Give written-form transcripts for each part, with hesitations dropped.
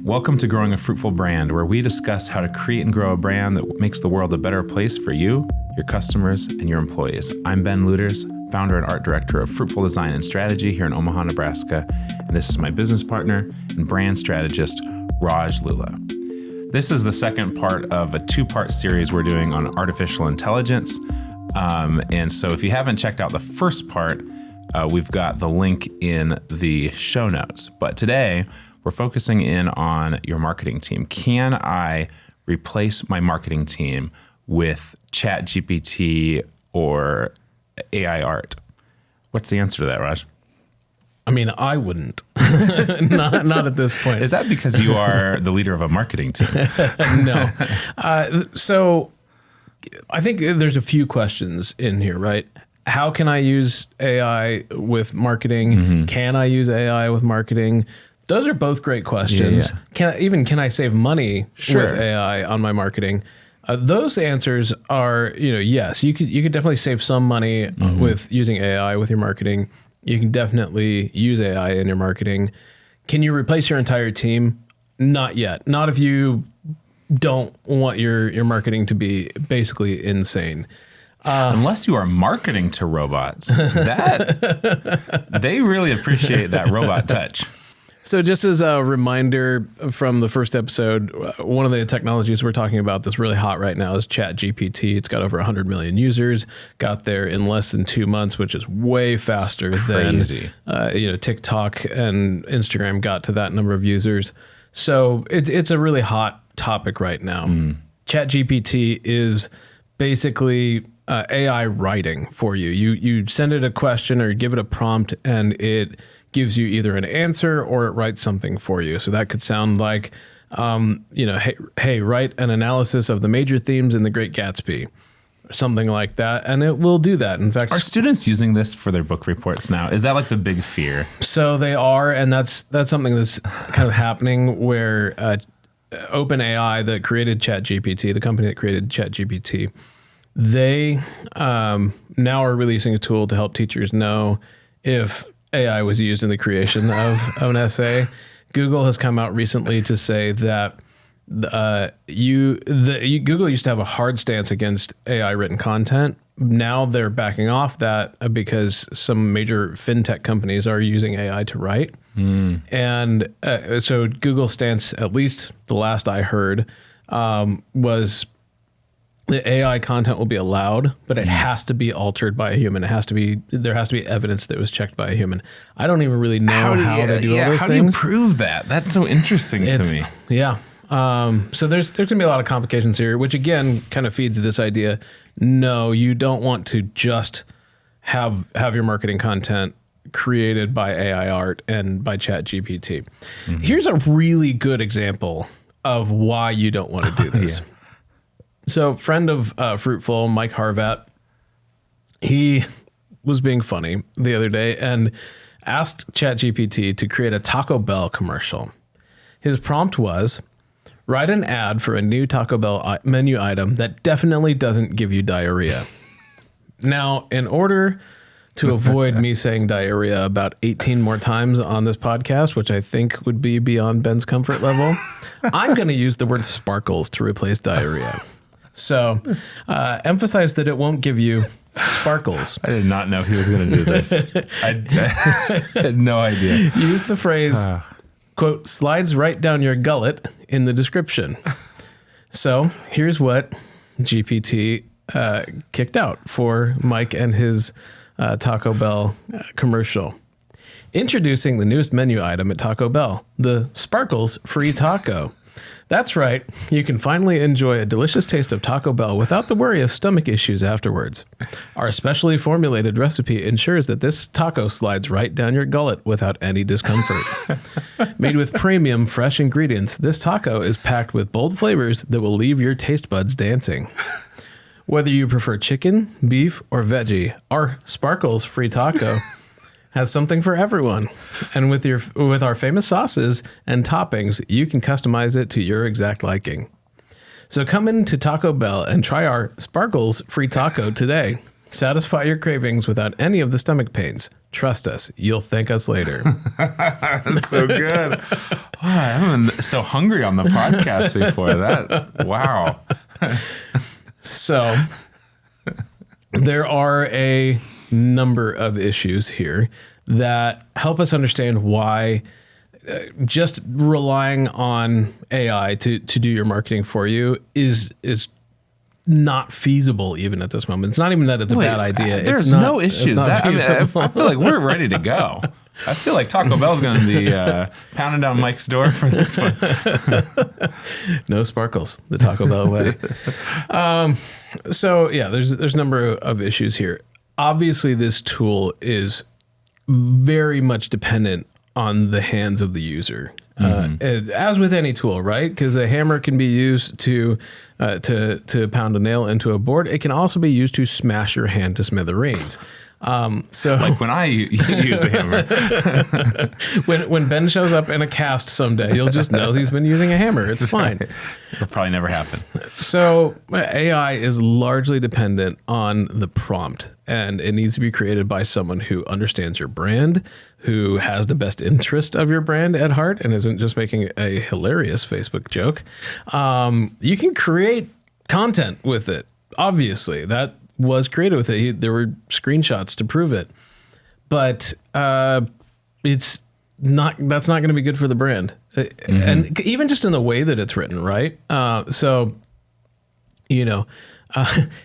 Welcome to Growing a Fruitful Brand, where we discuss how to create and grow a brand that makes the world a better place for you, your customers, and your employees. I'm Ben Luters, founder and art director of Fruitful Design and Strategy here in Omaha, Nebraska, and this is my business partner and brand strategist, Raj Lula. This is the second part of a two-part series we're doing on artificial intelligence. And so if you haven't checked out the first part, we've got the link in the show notes. But today, we're focusing in on your marketing team. Can I replace my marketing team with ChatGPT or AI art? What's the answer to that, Raj? I mean, I wouldn't. not at this point. Is that because you are the leader of a marketing team? No. So I think there's a few questions in here, right? How can I use AI with marketing? Mm-hmm. Can I use AI with marketing? Those are both great questions. Yeah. Can I save money with AI on my marketing? Those answers are, yes, you could definitely save some money with using AI with your marketing. You can definitely use AI in your marketing. Can you replace your entire team? Not yet. Not if you don't want your marketing to be basically insane. Unless you are marketing to robots, that they really appreciate that robot touch. So just as a reminder from the first episode, one of the technologies we're talking about that's really hot right now is ChatGPT. It's got over 100 million users, got there in less than 2 months, which is way faster than TikTok and Instagram got to that number of users. So it's a really hot topic right now. ChatGPT is basically AI writing for you. You send it a question or give it a prompt and it gives you either an answer or it writes something for you. So that could sound like, hey, write an analysis of the major themes in The Great Gatsby, or something like that. And it will do that. In fact, are students using this for their book reports now? Is that like the big fear? So they are, and that's something that's kind of happening where OpenAI that created ChatGPT, the company that created ChatGPT, they now are releasing a tool to help teachers know if AI was used in the creation of an essay. Google has come out recently to say that Google used to have a hard stance against AI written content. Now they're backing off that because some major fintech companies are using AI to write. And so Google's stance, at least the last I heard, was the AI content will be allowed, but it has to be altered by a human. There has to be evidence that it was checked by a human. I don't even really know how they do all those things. How do you prove that? That's so interesting to me. Yeah. So there's going to be a lot of complications here, which again kind of feeds this idea. No, you don't want to just have your marketing content created by AI art and by ChatGPT. Here's a really good example of why you don't want to do this. So friend of Fruitful, Mike Harvat, he was being funny the other day and asked ChatGPT to create a Taco Bell commercial. His prompt was, write an ad for a new Taco Bell menu item that definitely doesn't give you diarrhea. Now, in order to avoid me saying diarrhea about 18 more times on this podcast, which I think would be beyond Ben's comfort level, I'm going to use the word sparkles to replace diarrhea. So emphasize that it won't give you sparkles. I did not know he was going to do this. I had no idea. Use the phrase, quote, slides right down your gullet in the description. So here's what GPT kicked out for Mike and his Taco Bell commercial. Introducing the newest menu item at Taco Bell, the Sparkles Free Taco. That's right. You can finally enjoy a delicious taste of Taco Bell without the worry of stomach issues afterwards. Our specially formulated recipe ensures that this taco slides right down your gullet without any discomfort. Made with premium, fresh ingredients, this taco is packed with bold flavors that will leave your taste buds dancing. Whether you prefer chicken, beef, or veggie, our Sparkles Free Taco has something for everyone. And with our famous sauces and toppings, you can customize it to your exact liking. So come into Taco Bell and try our Sparkles Free Taco today. Satisfy your cravings without any of the stomach pains. Trust us, you'll thank us later. That's so good. Oh, I haven't been so hungry on the podcast before that. Wow. So there are a number of issues here that help us understand why just relying on AI to do your marketing for you is not feasible even at this moment. It's not even that it's a bad idea. There's no issues. I feel like we're ready to go. I feel like Taco Bell's going to be pounding down Mike's door for this one. No sparkles, the Taco Bell way. So yeah, there's a number of issues here. Obviously, this tool is very much dependent on the hands of the user. As with any tool, right? Because a hammer can be used to pound a nail into a board. It can also be used to smash your hand to smithereens. So like when I use a hammer. when Ben shows up in a cast someday, you'll just know he's been using a hammer. It's fine. It'll probably never happen. So AI is largely dependent on the prompt, and it needs to be created by someone who understands your brand, who has the best interest of your brand at heart, and isn't just making a hilarious Facebook joke. You can create content with it. Obviously, that was created with it. There were screenshots to prove it, but it's not. That's not going to be good for the brand, and even just in the way that it's written, right? So,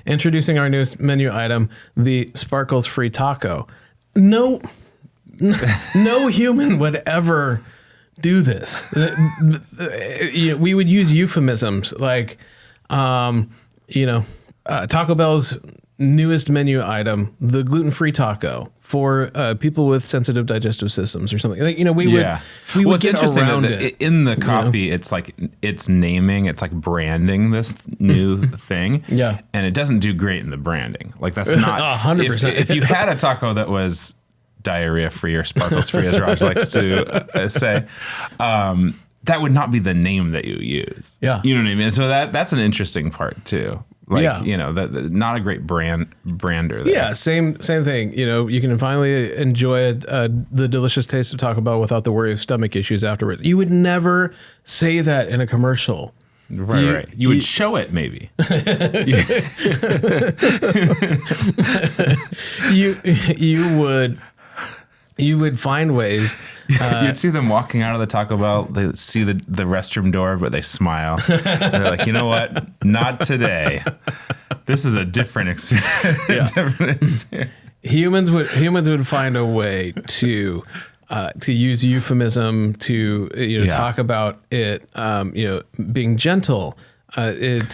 introducing our newest menu item, the Sparkles Free Taco. No human would ever do this. We would use euphemisms like, Taco Bell's newest menu item, the gluten-free taco for people with sensitive digestive systems or something. Like, we would get around it. In the copy, it's like it's branding this new thing. Yeah. And it doesn't do great in the branding. Like that's not 100%. If you had a taco that was diarrhea free or sparkles free, as Raj likes to say, that would not be the name that you use. Yeah. You know what I mean? So that's an interesting part too. Like, not a great brander there. Yeah, same thing. You can finally enjoy the delicious taste of Taco Bell without the worry of stomach issues afterwards. You would never say that in a commercial. Right. You would show it maybe. You would find ways. You'd see them walking out of the Taco Bell. They see the restroom door, but they smile. They're like, you know what? Not today. This is a different experience. Humans would find a way to use euphemism to talk about it. Being gentle. It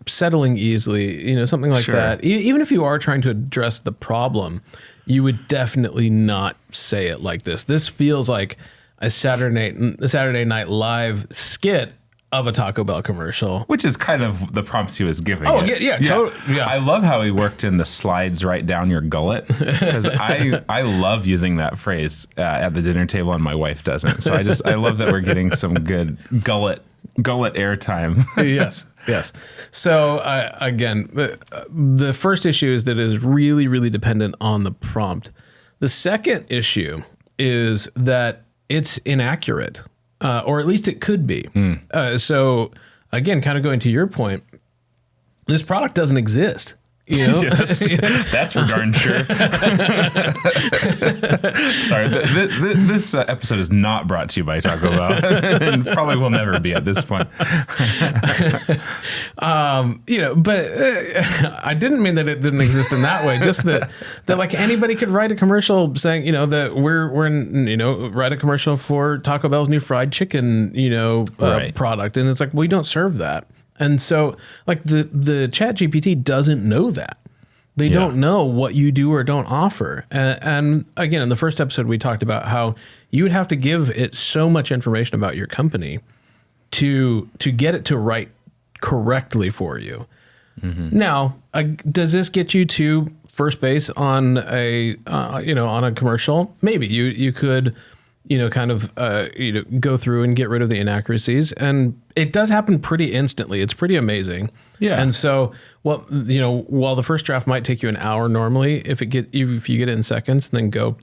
settling easily. Something like that. Even if you are trying to address the problem, you would definitely not say it like this. This feels like a Saturday Night Live skit of a Taco Bell commercial. Which is kind of the prompts he was giving. Oh, yeah. Totally. Yeah. I love how he worked in the slides right down your gullet, because I love using that phrase at the dinner table, and my wife doesn't. So I love that we're getting some good gullet airtime. Yes. So again, the first issue is that it is really, really dependent on the prompt. The second issue is that it's inaccurate, or at least it could be. So again, kind of going to your point, this product doesn't exist. That's for darn sure. Sorry, this episode is not brought to you by Taco Bell, and probably will never be at this point. But I didn't mean that it didn't exist in that way. Just that like anybody could write a commercial saying, that we're write a commercial for Taco Bell's new fried chicken, product, and it's like we don't serve that. And so, like, the Chat GPT doesn't know that. They don't know what you do or don't offer. And again, in the first episode, we talked about how you would have to give it so much information about your company to get it to write correctly for you. Now, does this get you to first base on a commercial? Maybe you could go through and get rid of the inaccuracies, and it does happen pretty instantly. It's pretty amazing. Yeah. And so, well, while the first draft might take you an hour normally, if you get it in seconds and then go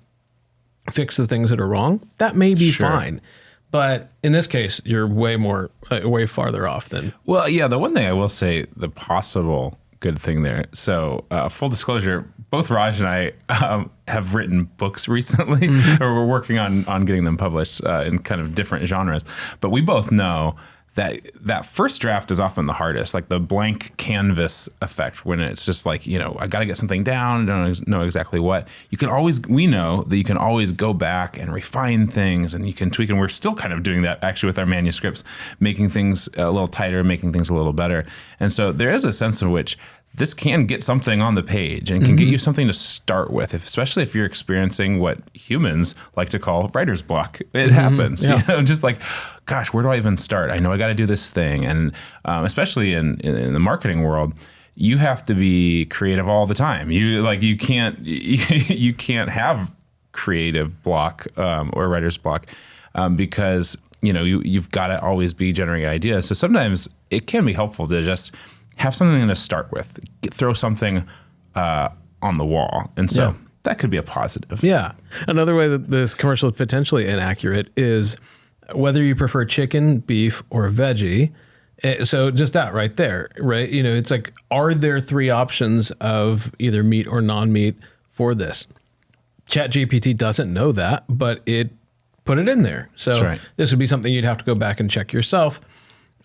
fix the things that are wrong, that may be fine. But in this case, you're way farther off than. Well, yeah, the one thing I will say, the possible good thing there. So full disclosure, both Raj and I have written books recently, or we're working on getting them published in kind of different genres. But we both know that first draft is often the hardest, like the blank canvas effect, when it's just like, I got to get something down, don't know exactly what. We know that you can always go back and refine things, and you can tweak, and we're still kind of doing that actually with our manuscripts, making things a little tighter, making things a little better. And so there is a sense in which this can get something on the page and can get you something to start with, especially if you're experiencing what humans like to call writer's block. It happens, just like, gosh, where do I even start? I know I got to do this thing. And especially in the marketing world, you have to be creative all the time. You can't have creative block or writer's block because you've got to always be generating ideas. So sometimes it can be helpful to just have something to start with, throw something on the wall. And so that could be a positive. Yeah. Another way that this commercial is potentially inaccurate is whether you prefer chicken, beef, or veggie. So just that right there, right? It's like, are there 3 options of either meat or non-meat for this? ChatGPT doesn't know that, but it put it in there. So this would be something you'd have to go back and check yourself.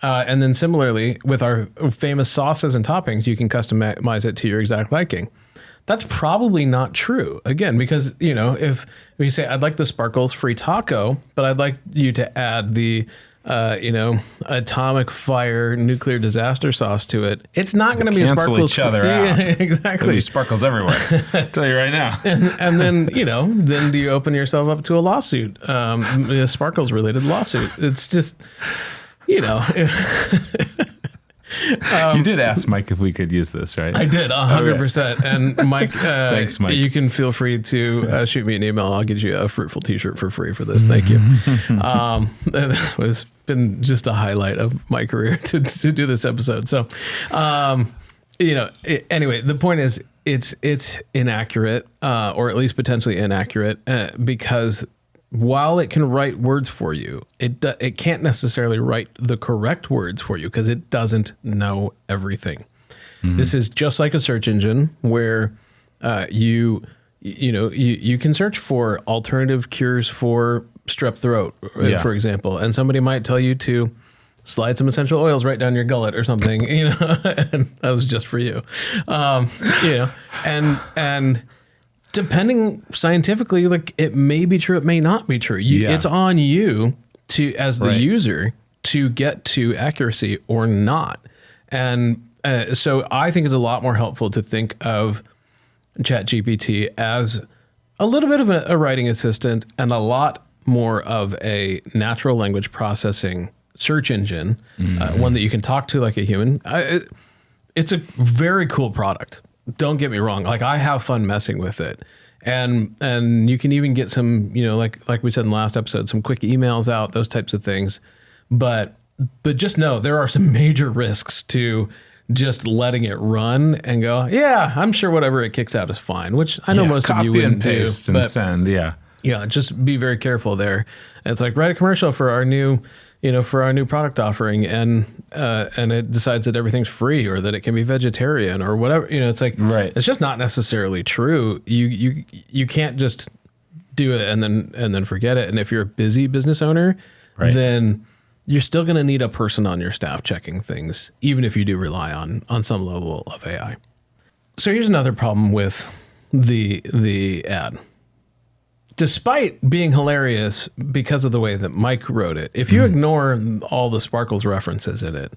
And then similarly, with our famous sauces and toppings, you can customize it to your exact liking. That's probably not true. Again, because, if you say, I'd like the sparkles free taco, but I'd like you to add the, atomic fire nuclear disaster sauce to it, it's not going to be a sparkles each other out. Yeah, exactly. There'll be sparkles everywhere. I'll tell you right now. And then, then do you open yourself up to a lawsuit, a sparkles related lawsuit? It's just... you did ask Mike if we could use this, right? I did, 100%. And Mike, thanks, Mike. You can feel free to shoot me an email. I'll get you a Fruitful t-shirt for free for this. Thank you. It was been just a highlight of my career to do this episode. So, anyway, the point is it's inaccurate, or at least potentially inaccurate, because while it can write words for you, it can't necessarily write the correct words for you because it doesn't know everything. This is just like a search engine where you can search for alternative cures for strep throat, for example, and somebody might tell you to slide some essential oils right down your gullet or something, and that was just for you, and depending scientifically, like, it may be true, it may not be true. It's on you to, as the user, to get to accuracy or not. And so I think it's a lot more helpful to think of ChatGPT as a little bit of a writing assistant and a lot more of a natural language processing search engine, one that you can talk to like a human. It's a very cool product. Don't get me wrong. Like, I have fun messing with it, and you can even get some, like we said in the last episode, some quick emails out, those types of things. But just know there are some major risks to just letting it run and go, yeah, I'm sure whatever it kicks out is fine, which I know most of you wouldn't do. Copy and paste and send, Yeah, just be very careful there. It's like, write a commercial for our new product offering, and it decides that everything's free or that it can be vegetarian or whatever. It's like, it's just not necessarily true. You can't just do it and then forget it. And if you're a busy business owner, then you're still going to need a person on your staff checking things, even if you do rely on some level of AI. So here's another problem with the ad. Despite being hilarious because of the way that Mike wrote it, if you ignore all the sparkles references in it,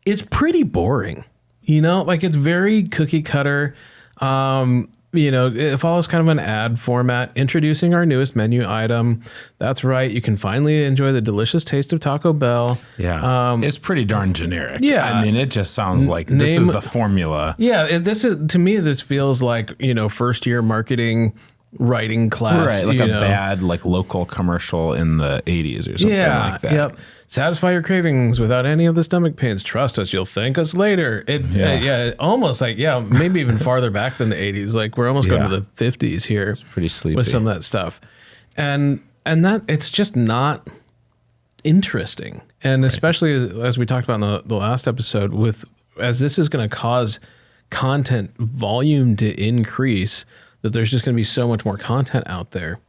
it's pretty boring. Like, it's very cookie cutter. It follows kind of an ad format, introducing our newest menu item. That's right. You can finally enjoy the delicious taste of Taco Bell. Yeah. It's pretty darn generic. Yeah. I mean, it just sounds like this is the formula. Yeah. To me, this feels like, first year marketing writing class. Right, like a bad, like, local commercial in the 80s or something like that. Yep. satisfy your cravings without any of the stomach pains. Trust us, you'll thank us later. Almost like, maybe even farther back than the 80s. Like we're almost going to the 50s here. It's pretty sleepy with some of that stuff. And that it's just not interesting. And especially as we talked about in the last episode, as this is going to cause content volume to increase, that there's just going to be so much more content out there.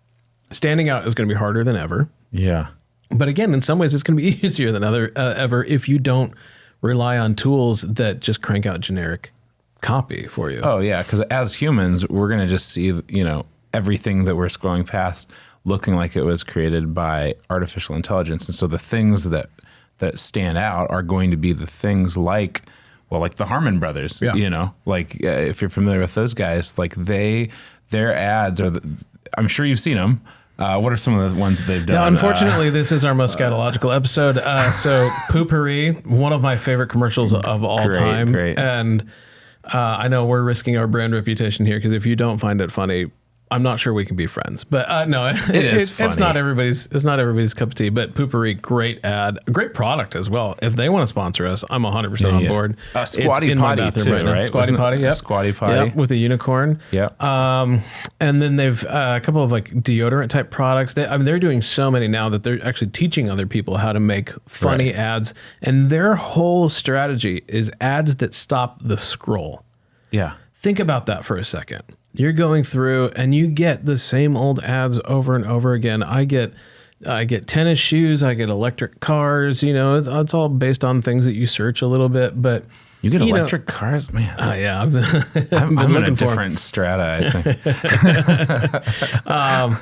Standing out is going to be harder than ever. Yeah. But again, in some ways, it's going to be easier than ever if you don't rely on tools that just crank out generic copy for you. Oh, yeah. Because as humans, we're going to just see, everything that we're scrolling past looking like it was created by artificial intelligence. And so the things that stand out are going to be the things like the Harmon brothers, if you're familiar with those guys, like their ads are, I'm sure you've seen them. What are some of the ones that they've done? Yeah, unfortunately, this is our most scatological episode. So Poopery, one of my favorite commercials of all time. Great. And I know we're risking our brand reputation here because if you don't find it funny, I'm not sure we can be friends, but no, it's not everybody's cup of tea. But Poopery, great ad, great product as well. If they want to sponsor us, I'm 100% on board. Squatty Potty too, right? Squatty Potty, yep. Squatty Potty, yep, with a unicorn. Yeah. And then they've a couple of like deodorant type products. They're doing so many now that they're actually teaching other people how to make funny ads, and their whole strategy is ads that stop the scroll. Yeah. Think about that for a second. You're going through and you get the same old ads over and over again. I get tennis shoes. I get electric cars. It's all based on things that you search a little bit. But you get electric cars, man. Yeah, I'm in a different strata, I think. But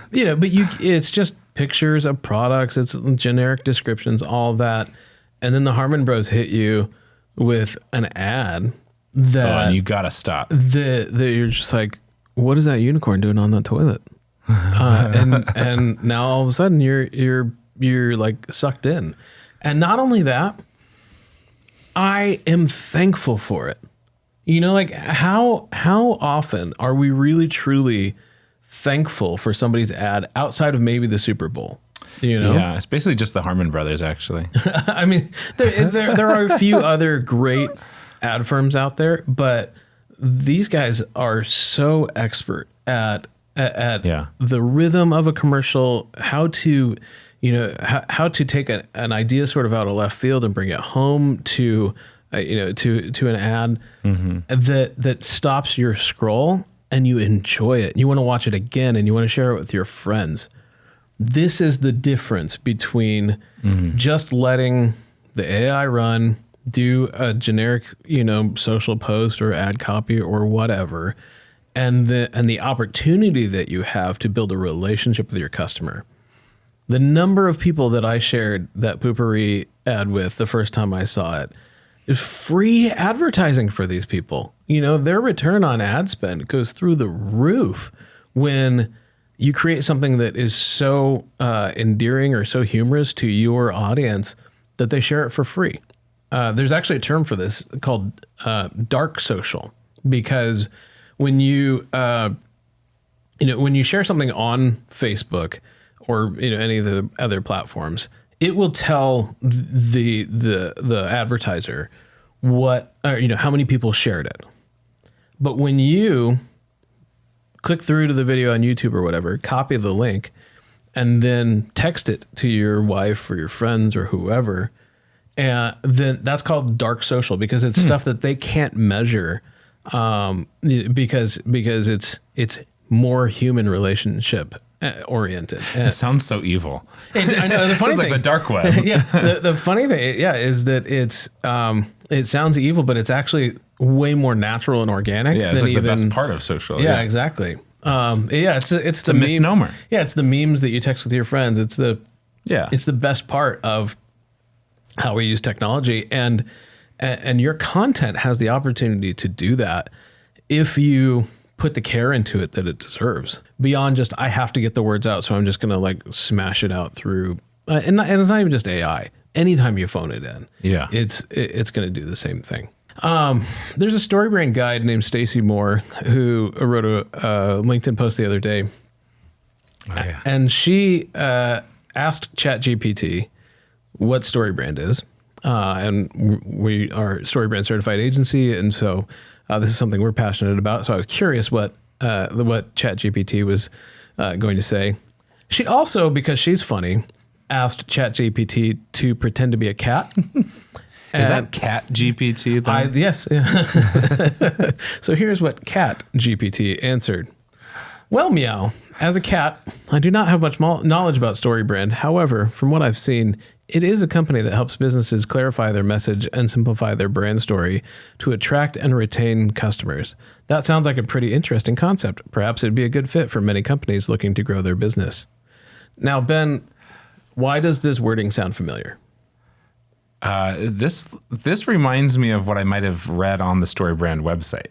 it's just pictures of products. It's generic descriptions, all that, and then the Harmon Bros hit you with an ad that and you gotta stop. That you're just like, what is that unicorn doing on that toilet? And now all of a sudden you're like sucked in. And not only that, I am thankful for it. Like how often are we really truly thankful for somebody's ad outside of maybe the Super Bowl? Yeah, it's basically just the Harmon brothers, actually. I mean, there are a few other great ad firms out there, but these guys are so expert at the rhythm of a commercial, how to take an idea sort of out of left field and bring it home to an ad that stops your scroll and you enjoy it. You want to watch it again and you want to share it with your friends. This is the difference between just letting the AI run, do a generic, social post or ad copy or whatever, and the opportunity that you have to build a relationship with your customer. The number of people that I shared that Poopery ad with the first time I saw it is free advertising for these people. Their return on ad spend goes through the roof when you create something that is so endearing or so humorous to your audience that they share it for free. There's actually a term for this called dark social, because when you share something on Facebook or any of the other platforms, it will tell the advertiser how many people shared it. But when you click through to the video on YouTube or whatever, copy the link, and then text it to your wife or your friends or whoever, and then that's called dark social, because it's stuff that they can't measure, because it's more human relationship oriented. It sounds so evil. I know, the funny sounds thing, like the dark web. Yeah, the funny thing, is that it sounds evil, but it's actually way more natural and organic. Yeah, it's like the best part of social. Yeah, exactly. It's a misnomer. Yeah, it's the memes that you text with your friends. It's the best part of how we use technology, and your content has the opportunity to do that if you put the care into it that it deserves, beyond just, I have to get the words out, so I'm just gonna like smash it out through and it's not even just AI. Anytime you phone it in, it's gonna do the same thing. There's a Storybrand guide named Stacy Moore who wrote a LinkedIn post the other day. And she asked ChatGPT, what Storybrand is. And we are Storybrand certified agency. And so this is something we're passionate about. So I was curious what ChatGPT was going to say. She also, because she's funny, asked ChatGPT to pretend to be a cat. Is that Cat GPT? Yes. Yeah. So here's what Cat GPT answered. Well, meow. As a cat, I do not have much knowledge about Storybrand. However, from what I've seen, it is a company that helps businesses clarify their message and simplify their brand story to attract and retain customers. That sounds like a pretty interesting concept. Perhaps it'd be a good fit for many companies looking to grow their business. Now, Ben, why does this wording sound familiar? This reminds me of what I might have read on the Storybrand website.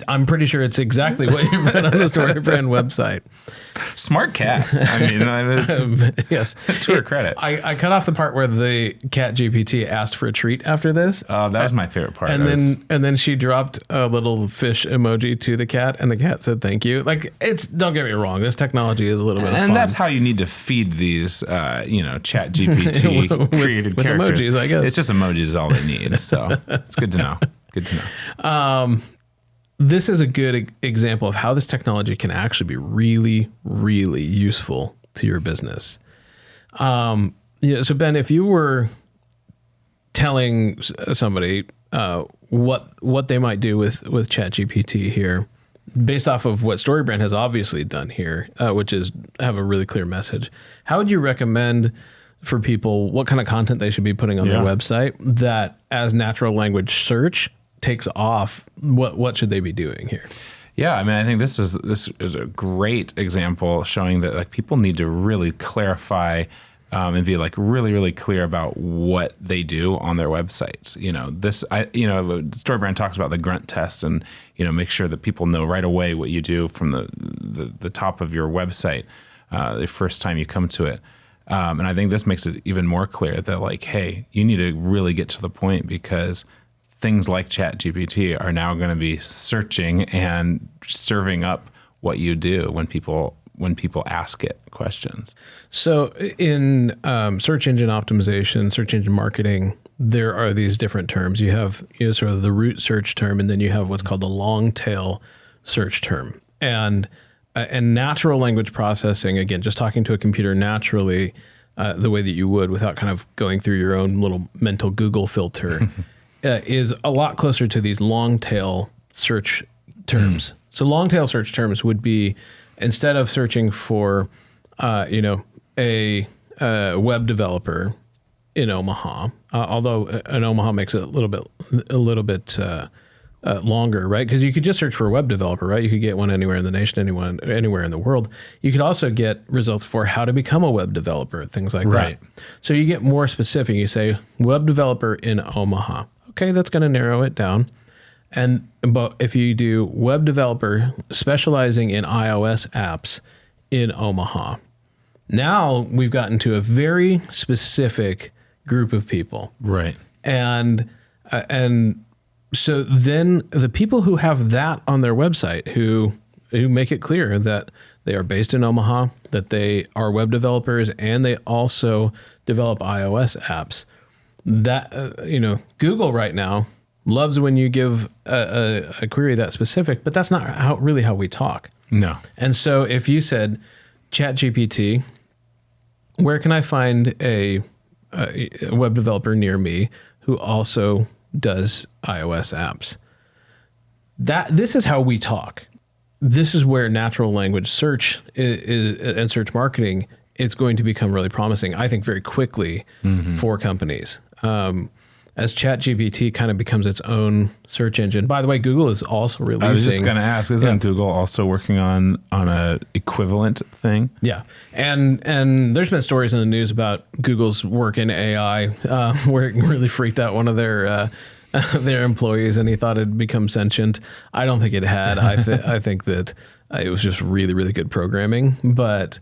I'm pretty sure it's exactly what you read on the Storybrand website. Smart cat. I mean, yes. To her credit. I cut off the part where the Cat GPT asked for a treat after this. That was my favorite part. And then she dropped a little fish emoji to the cat, and the cat said thank you. Like, don't get me wrong, this technology is a little bit of fun. And that's how you need to feed these Chat GPT created with characters. Emojis, I guess. It's just emojis is all they need. So it's good to know. Good to know. This is a good example of how this technology can actually be really, really useful to your business. So Ben, if you were telling somebody what they might do with ChatGPT here, based off of what Storybrand has obviously done here, which is have a really clear message, how would you recommend for people what kind of content they should be putting on their website that as natural language search takes off? What should they be doing here? Yeah, I mean, I think this is a great example showing that like people need to really clarify and be like really, really clear about what they do on their websites. Storybrand talks about the grunt test and make sure that people know right away what you do from the top of your website the first time you come to it. And I think this makes it even more clear that like, hey, you need to really get to the point because things like ChatGPT are now going to be searching and serving up what you do when people ask it questions. So in search engine optimization, search engine marketing, there are these different terms. You have sort of the root search term, and then you have what's called the long tail search term. And natural language processing, again, just talking to a computer naturally, the way that you would without kind of going through your own little mental Google filter, is a lot closer to these long tail search terms. So long tail search terms would be, instead of searching for, a web developer in Omaha, although in Omaha makes it a little bit longer, right? Because you could just search for a web developer, right? You could get one anywhere in the nation, anywhere in the world. You could also get results for how to become a web developer, things like that. So you get more specific. You say web developer in Omaha. Okay, that's going to narrow it down. But if you do web developer specializing in iOS apps in Omaha, now we've gotten to a very specific group of people. Right. And so then the people who have that on their website, who make it clear that they are based in Omaha, that they are web developers, and they also develop iOS apps, that Google right now loves when you give a query that specific, but that's not really how we talk. No. And so if you said, ChatGPT, where can I find a web developer near me who also does iOS apps? This is how we talk. This is where natural language search and search marketing is going to become really promising, I think, very quickly for companies. As ChatGPT kind of becomes its own search engine. By the way, Google is also releasing. I was just going to ask, isn't Google also working on a equivalent thing? Yeah, and there's been stories in the news about Google's work in AI, where it really freaked out one of their employees, and he thought it'd become sentient. I don't think it had. I think that it was just really, really good programming, but.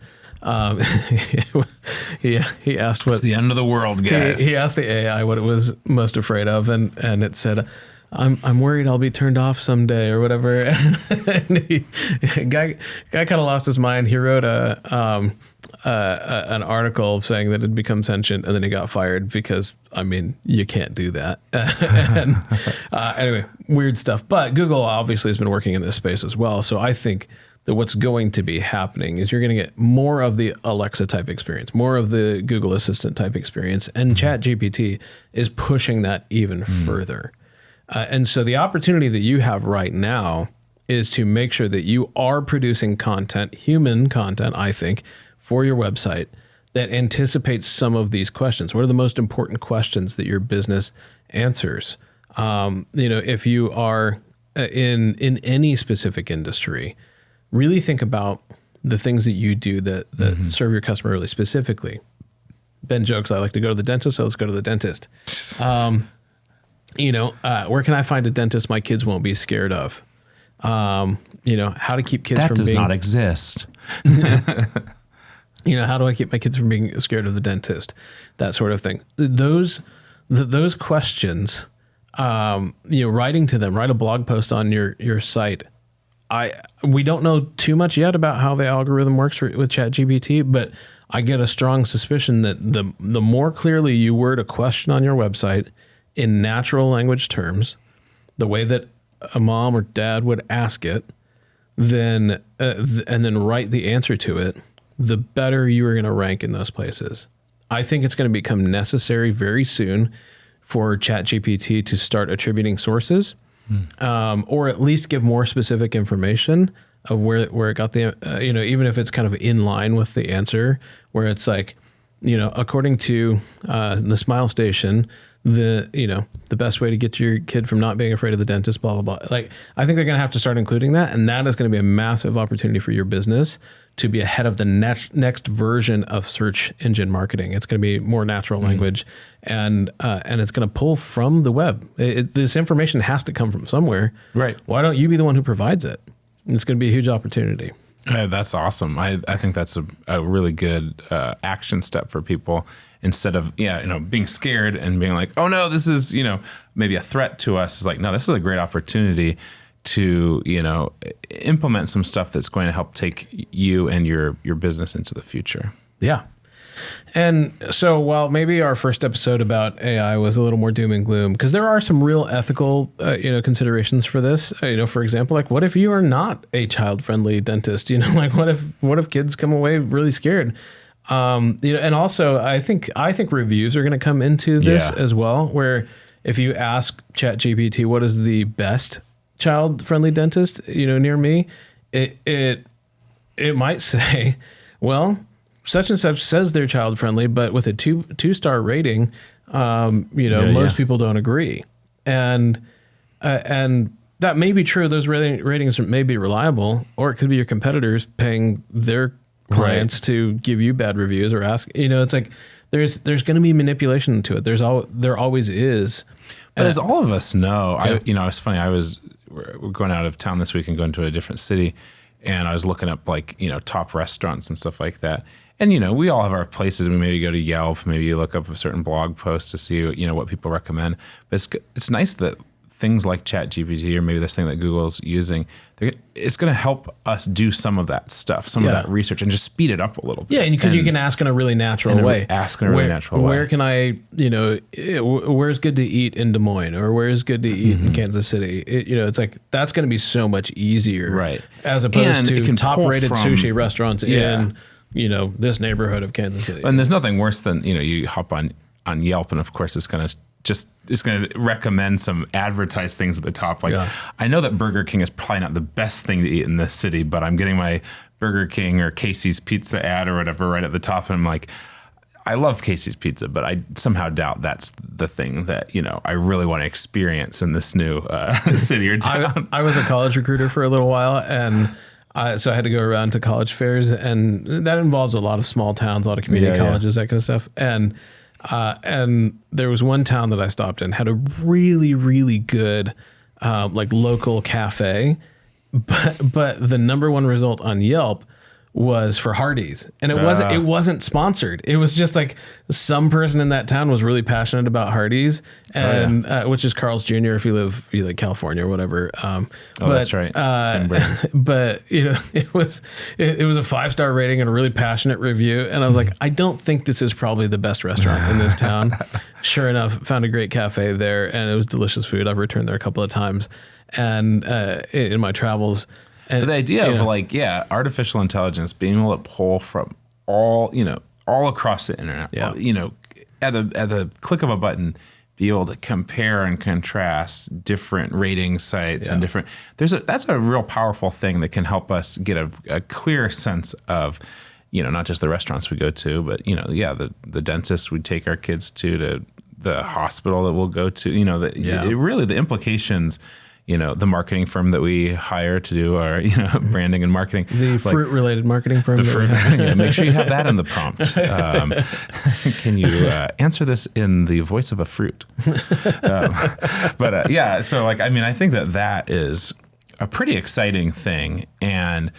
He asked what it's the end of the world, guys. He asked the AI what it was most afraid of, and it said, "I'm worried I'll be turned off someday," or whatever. And guy kind of lost his mind. He wrote a an article saying that it had become sentient, and then he got fired because, I mean, you can't do that. And anyway, weird stuff. But Google obviously has been working in this space as well. So I think that what's going to be happening is you're going to get more of the Alexa type experience, more of the Google Assistant type experience, and ChatGPT is pushing that even further. And so the opportunity that you have right now is to make sure that you are producing content, human content, I think, for your website that anticipates some of these questions. What are the most important questions that your business answers? If you are in any specific industry, really think about the things that you do that serve your customer really specifically. Ben jokes, I like to go to the dentist, so let's go to the dentist. Where can I find a dentist my kids won't be scared of? How to keep kids that from does being... not exist. How do I keep my kids from being scared of the dentist? That sort of thing. Those questions, writing to them, write a blog post on your site. We don't know too much yet about how the algorithm works with ChatGPT, but I get a strong suspicion that the more clearly you word a question on your website in natural language terms, the way that a mom or dad would ask it, and then write the answer to it, the better you are going to rank in those places. I think it's going to become necessary very soon for ChatGPT to start attributing sources, or at least give more specific information of where it got the, even if it's kind of in line with the answer, where it's like, according to the Smile Station, the best way to get your kid from not being afraid of the dentist, blah, blah, blah. Like, I think they're going to have to start including that. And that is going to be a massive opportunity for your business to be ahead of the next version of search engine marketing. It's going to be more natural language, and it's going to pull from the web. This information has to come from somewhere. Right. Why don't you be the one who provides it? It's going to be a huge opportunity. That's awesome. I think that's a really good action step for people, instead of being scared and being like, oh no, this is maybe a threat to us. It's like, no, this is a great opportunity to implement some stuff that's going to help take you and your business into the future. Yeah. And so while maybe our first episode about AI was a little more doom and gloom, because there are some real ethical, considerations for this. For example, like, what if you are not a child-friendly dentist? Like, what if kids come away really scared? And also I think reviews are going to come into this as well, where if you ask ChatGPT, what is the best child-friendly dentist, near me, it might say, well, such and such says they're child friendly, but with a two-star rating, most people don't agree. And that may be true. Those ratings may be reliable, or it could be your competitors paying their clients to give you bad reviews or ask, it's like, there's going to be manipulation to it. There always is. But as all of us know, it's funny. We're going out of town this week and going to a different city, and I was looking up top restaurants and stuff like that. And, we all have our places. We maybe go to Yelp, maybe you look up a certain blog post to see, what people recommend. But it's nice that things like ChatGPT, or maybe this thing that Google's using, it's going to help us do some of that stuff, some of that research, and just speed it up a little bit. Yeah, and because you can ask in a really natural way. Where can I, where's good to eat in Des Moines, or where's good to eat in Kansas City? It's like, that's going to be so much easier, right? As opposed to top-rated sushi restaurants in this neighborhood of Kansas City. And there's nothing worse than, you hop on Yelp, and of course it's going to recommend some advertised things at the top. Like, I know that Burger King is probably not the best thing to eat in this city, but I'm getting my Burger King or Casey's Pizza ad or whatever right at the top. And I'm like, I love Casey's Pizza, but I somehow doubt that's the thing that, I really want to experience in this new city or town. I was a college recruiter for a little while, and so I had to go around to college fairs, and that involves a lot of small towns, a lot of community colleges, that kind of stuff. And there was one town that I stopped in, had a really, really good local cafe, but the number one result on Yelp was for Hardee's, and it wasn't sponsored. It was just like some person in that town was really passionate about Hardee's, and which is Carl's Jr. if you live either California or whatever. That's right. Same brand. But it was a 5-star rating and a really passionate review, and I was like, I don't think this is probably the best restaurant in this town. Sure enough, found a great cafe there, and it was delicious food. I've returned there a couple of times, and in my travels. And, but the idea of artificial intelligence being able to pull from all across the internet, at the click of a button, be able to compare and contrast different rating sites and different. That's a real powerful thing that can help us get a clear sense of, not just the restaurants we go to, but the dentist we take our kids to the hospital that we'll go to. Really the implications. The marketing firm that we hire to do our, branding and marketing. The fruit-related marketing firm. Make sure you have that in the prompt. Can you answer this in the voice of a fruit? So I think that is a pretty exciting thing. And,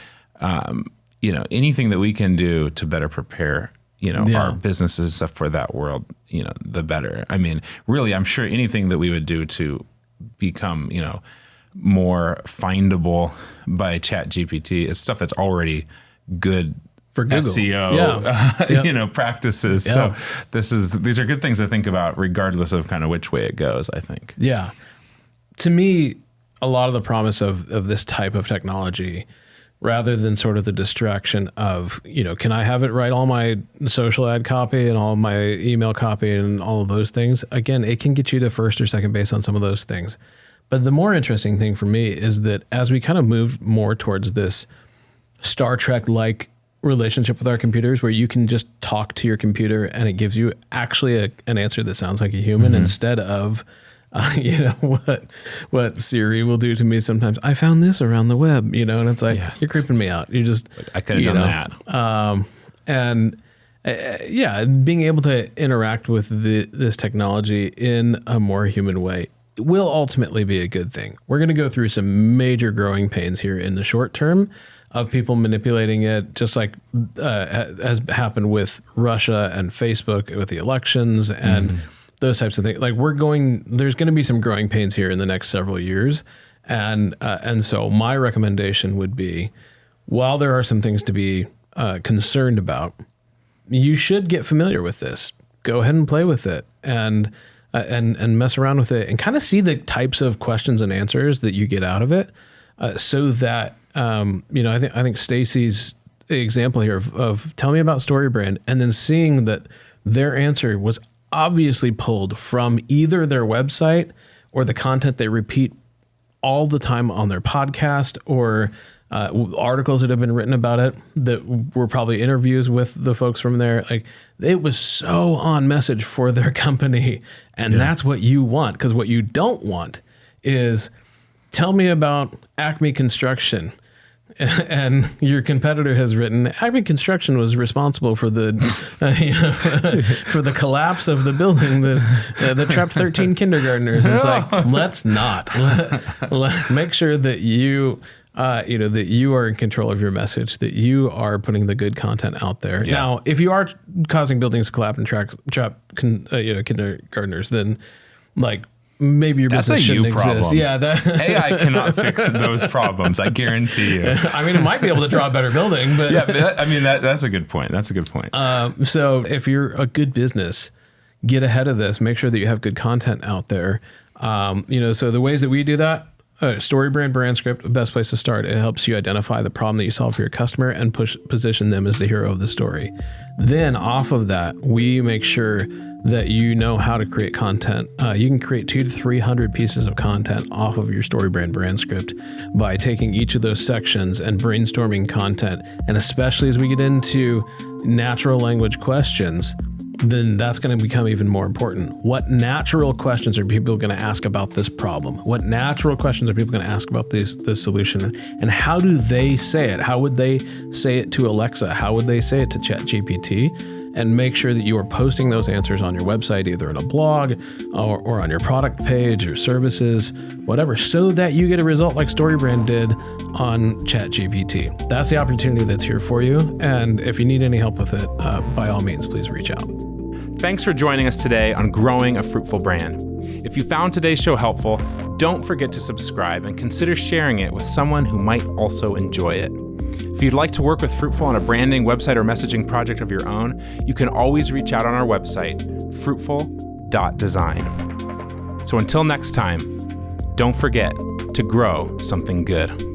anything that we can do to better prepare, our businesses and stuff for that world, the better. I mean, really, I'm sure anything that we would do to become, more findable by ChatGPT is stuff that's already good for Google. SEO, practices. Yeah. So these are good things to think about regardless of kind of which way it goes, I think. Yeah. To me, a lot of the promise of this type of technology, rather than sort of the distraction of, can I have it write all my social ad copy and all my email copy and all of those things? Again, it can get you to first or second base on some of those things. But the more interesting thing for me is that as we kind of move more towards this Star Trek-like relationship with our computers, where you can just talk to your computer and it gives you actually an answer that sounds like a human, instead of, what Siri will do to me sometimes. I found this around the web, and it's like, you're creeping me out. You just, I could have done that. Being able to interact with this technology in a more human way will ultimately be a good thing. We're going to go through some major growing pains here in the short term of people manipulating it, just like has happened with Russia and Facebook with the elections and those types of things. Like there's going to be some growing pains here in the next several years. And so my recommendation would be, while there are some things to be concerned about, you should get familiar with this. Go ahead and play with it and mess around with it and kind of see the types of questions and answers that you get out of it, so that I think Stacy's example here of tell me about Storybrand, and then seeing that their answer was obviously pulled from either their website or the content they repeat all the time on their podcast, or articles that have been written about it that were probably interviews with the folks from there. Like, it was so on message for their company. And that's what you want. Because what you don't want is, tell me about Acme Construction. And your competitor has written, Acme Construction was responsible for the for the collapse of the building that trapped 13 kindergartners. It's like, let's not. Make sure that you that you are in control of your message, that you are putting the good content out there. Yeah. Now, if you are causing buildings to collapse and trap kindergartners, then maybe your business shouldn't exist. Yeah, AI cannot fix those problems. I guarantee you. I mean, it might be able to draw a better building, but that's a good point. That's a good point. So if you're a good business, get ahead of this. Make sure that you have good content out there. So the ways that we do that. Storybrand brand script, best place to start. It helps you identify the problem that you solve for your customer and position them as the hero of the story. Then off of that, we make sure that you know how to create content. You can create 200 to 300 pieces of content off of your Storybrand brand script by taking each of those sections and brainstorming content. And especially as we get into natural language questions, then that's going to become even more important. What natural questions are people going to ask about this problem? What natural questions are people going to ask about this solution? And how do they say it? How would they say it to Alexa? How would they say it to ChatGPT? and make sure that you are posting those answers on your website, either in a blog or on your product page or services, whatever, so that you get a result like Storybrand did on ChatGPT. That's the opportunity that's here for you. And if you need any help with it, by all means, please reach out. Thanks for joining us today on Growing a Fruitful Brand. If you found today's show helpful, don't forget to subscribe and consider sharing it with someone who might also enjoy it. If you'd like to work with Fruitful on a branding, website, or messaging project of your own, you can always reach out on our website, fruitful.design. So until next time, don't forget to grow something good.